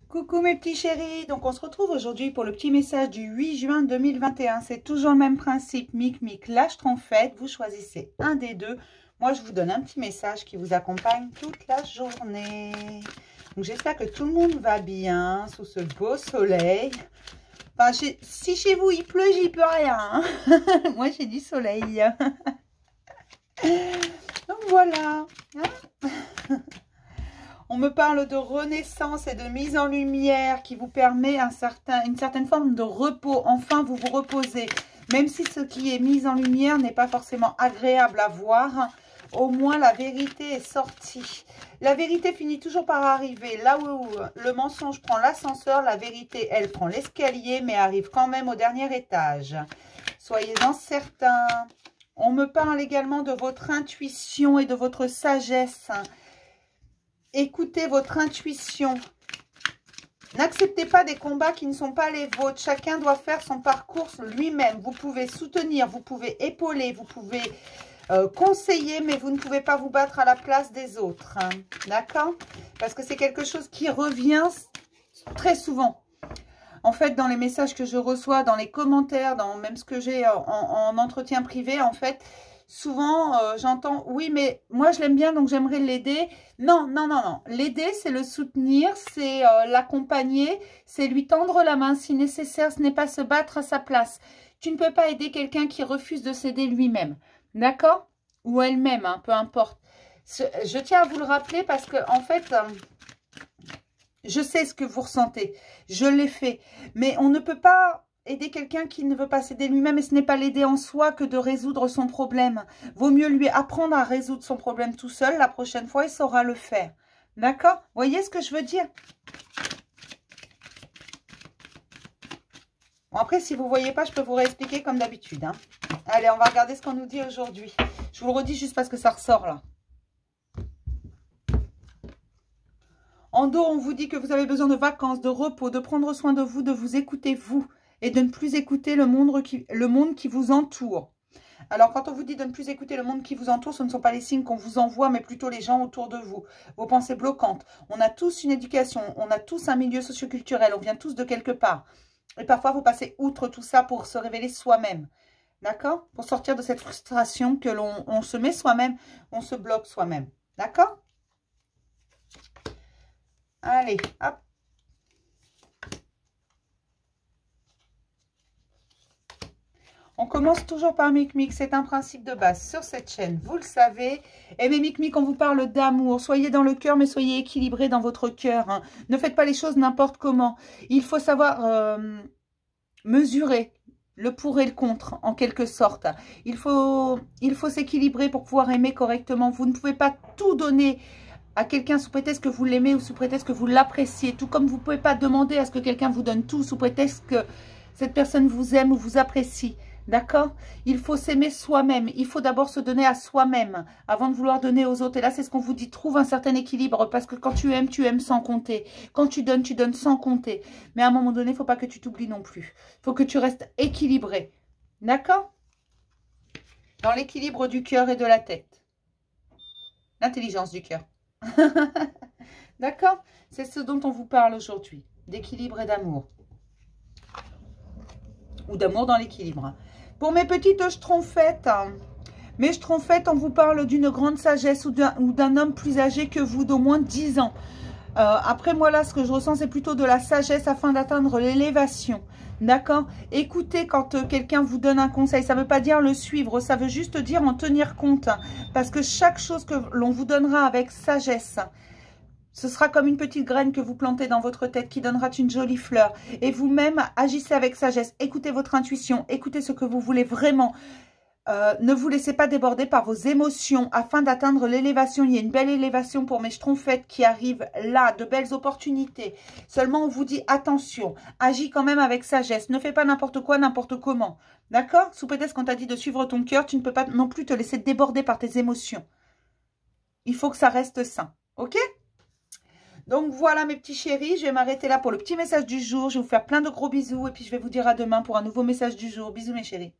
Coucou mes petits chéris, donc on se retrouve aujourd'hui pour le petit message du 8 juin 2021. C'est toujours le même principe, mic, lâche trompette, vous choisissez un des deux. Moi je vous donne un petit message qui vous accompagne toute la journée. Donc j'espère que tout le monde va bien sous ce beau soleil. Enfin, si chez vous il pleut, j'y peux rien. Hein. Moi j'ai du soleil. Donc voilà. Hein. On me parle de renaissance et de mise en lumière qui vous permet une certaine forme de repos. Enfin, vous vous reposez. Même si ce qui est mis en lumière n'est pas forcément agréable à voir, au moins la vérité est sortie. La vérité finit toujours par arriver. Là où le mensonge prend l'ascenseur, la vérité, elle, prend l'escalier, mais arrive quand même au dernier étage. Soyez-en certains. On me parle également de votre intuition et de votre sagesse. Écoutez votre intuition. N'acceptez pas des combats qui ne sont pas les vôtres. Chacun doit faire son parcours lui-même. Vous pouvez soutenir, vous pouvez épauler, vous pouvez conseiller, mais vous ne pouvez pas vous battre à la place des autres. Hein. D'accord? Parce que c'est quelque chose qui revient très souvent. En fait, dans les messages que je reçois, dans les commentaires, dans même ce que j'ai en entretien privé, en fait... Souvent, j'entends, oui, mais moi, je l'aime bien, donc j'aimerais l'aider. Non. L'aider, c'est le soutenir, c'est l'accompagner, c'est lui tendre la main si nécessaire. Ce n'est pas se battre à sa place. Tu ne peux pas aider quelqu'un qui refuse de s'aider lui-même. D'accord? Ou elle-même, hein, peu importe. Je tiens à vous le rappeler parce que, en fait, je sais ce que vous ressentez. Je l'ai fait. Mais on ne peut pas... aider quelqu'un qui ne veut pas s'aider lui-même et ce n'est pas l'aider en soi que de résoudre son problème. Vaut mieux lui apprendre à résoudre son problème tout seul. La prochaine fois, il saura le faire. D'accord? Voyez ce que je veux dire? Bon, après, si vous ne voyez pas, je peux vous réexpliquer comme d'habitude. Hein. Allez, on va regarder ce qu'on nous dit aujourd'hui. Je vous le redis juste parce que ça ressort là. En dos, on vous dit que vous avez besoin de vacances, de repos, de prendre soin de vous écouter vous. Et de ne plus écouter le monde qui vous entoure. Alors, quand on vous dit de ne plus écouter le monde qui vous entoure, ce ne sont pas les signes qu'on vous envoie, mais plutôt les gens autour de vous. Vos pensées bloquantes. On a tous une éducation, on a tous un milieu socioculturel, on vient tous de quelque part. Et parfois, vous passez outre tout ça pour se révéler soi-même. D'accord? Pour sortir de cette frustration que l'on se met soi-même, on se bloque soi-même. D'accord? Allez, hop. On commence toujours par Mic, c'est un principe de base sur cette chaîne, vous le savez. Et mes Mic, on vous parle d'amour. Soyez dans le cœur, mais soyez équilibrés dans votre cœur. Hein. Ne faites pas les choses n'importe comment. Il faut savoir mesurer le pour et le contre, en quelque sorte. Il faut s'équilibrer pour pouvoir aimer correctement. Vous ne pouvez pas tout donner à quelqu'un sous prétexte que vous l'aimez ou sous prétexte que vous l'appréciez. Tout comme vous ne pouvez pas demander à ce que quelqu'un vous donne tout sous prétexte que cette personne vous aime ou vous apprécie. D'accord? Il faut s'aimer soi-même. Il faut d'abord se donner à soi-même avant de vouloir donner aux autres. Et là, c'est ce qu'on vous dit. Trouve un certain équilibre parce que quand tu aimes sans compter. Quand tu donnes sans compter. Mais à un moment donné, il ne faut pas que tu t'oublies non plus. Il faut que tu restes équilibré. D'accord? Dans l'équilibre du cœur et de la tête. L'intelligence du cœur. D'accord? C'est ce dont on vous parle aujourd'hui. D'équilibre et d'amour. Ou d'amour dans l'équilibre. Pour mes petites schtroumpfettes, mes schtroumpfettes, on vous parle d'une grande sagesse ou d'un homme plus âgé que vous, d'au moins 10 ans. Après, moi, là, ce que je ressens, c'est plutôt de la sagesse afin d'atteindre l'élévation. D'accord? Écoutez quand quelqu'un vous donne un conseil. Ça ne veut pas dire le suivre, ça veut juste dire en tenir compte. Parce que chaque chose que l'on vous donnera avec sagesse, ce sera comme une petite graine que vous plantez dans votre tête qui donnera une jolie fleur. Et vous-même, agissez avec sagesse. Écoutez votre intuition. Écoutez ce que vous voulez vraiment. Ne vous laissez pas déborder par vos émotions afin d'atteindre l'élévation. Il y a une belle élévation pour mes schtroumpfettes qui arrivent là. De belles opportunités. Seulement, on vous dit attention. Agis quand même avec sagesse. Ne fais pas n'importe quoi, n'importe comment. D'accord? Sous prétexte qu'on t'a dit de suivre ton cœur, tu ne peux pas non plus te laisser déborder par tes émotions. Il faut que ça reste sain. Ok? Donc voilà mes petits chéris, je vais m'arrêter là pour le petit message du jour. Je vais vous faire plein de gros bisous et puis je vais vous dire à demain pour un nouveau message du jour. Bisous mes chéris.